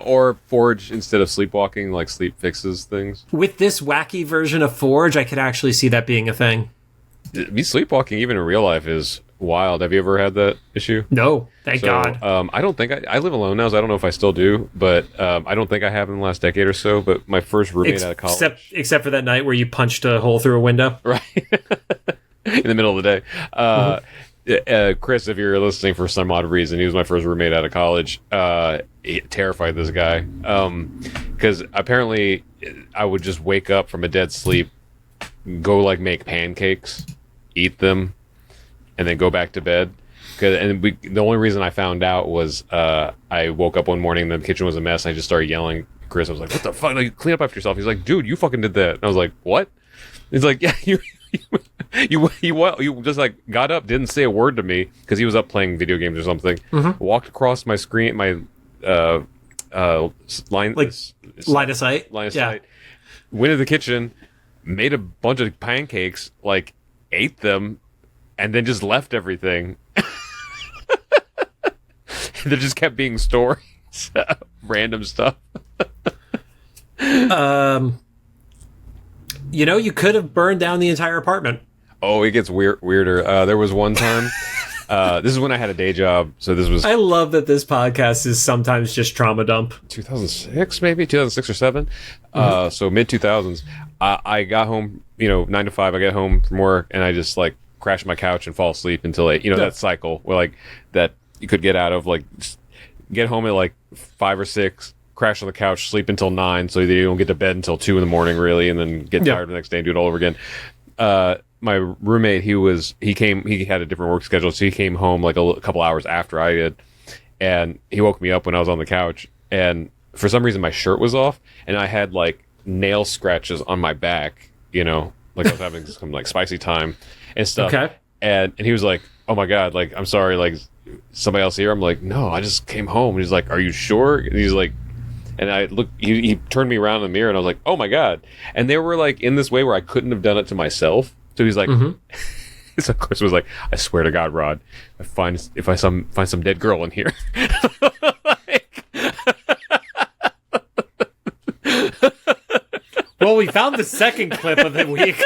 or Forge instead of sleepwalking, like sleep fixes things. With this wacky version of Forge, I could actually see that being a thing. Me sleepwalking, even in real life, is wild. Have you ever had that issue? No, thank God. I don't think I live alone now, so I don't know if I still do, but I don't think I have in the last decade or so. But my first roommate out of college, except for that night where you punched a hole through a window, right in the middle of the day. Chris, if you're listening for some odd reason, he was my first roommate out of college. It terrified this guy because apparently I would just wake up from a dead sleep, go like make pancakes, eat them, and then go back to bed. The only reason I found out was I woke up one morning and the kitchen was a mess. And I just started yelling at Chris. I was like, "What the fuck? Like, clean up after yourself." He's like, "Dude, you fucking did that." And I was like, "What?" He's like, "Yeah, you just like got up, didn't say a word to me because he was up playing video games or something. Walked across my screen, my line of sight. Sight. Went to the kitchen, made a bunch of pancakes, like ate them, and then just left everything. There just kept being stories, random stuff. You could have burned down the entire apartment. Oh, it gets weirder. There was one time. This is when I had a day job, so this was. I love that this podcast is sometimes just trauma dump. 2006, maybe 2006 or 7. So mid 2000s. I got home, 9 to 5. I get home from work and I just like crash my couch and fall asleep until 8. That cycle where like that you could get out of, like get home at like 5 or 6. Crash on the couch, sleep until 9, so you don't get to bed until 2 in the morning, really, and then get tired the next day and do it all over again. My roommate, he had a different work schedule, so he came home like a couple hours after I did, and he woke me up when I was on the couch, and for some reason my shirt was off, and I had like nail scratches on my back, like I was having some like spicy time and stuff. Okay. And he was like, "Oh my God, like I'm sorry, like somebody else here?" I'm like, "No, I just came home." And he's like, "Are you sure?" And he's like. And I looked, he turned me around in the mirror and I was like, "Oh my God." And they were like in this way where I couldn't have done it to myself. So he's like, so Chris was like, "I swear to God, Rod, if I find some dead girl in here." Well, we found the second clip of it.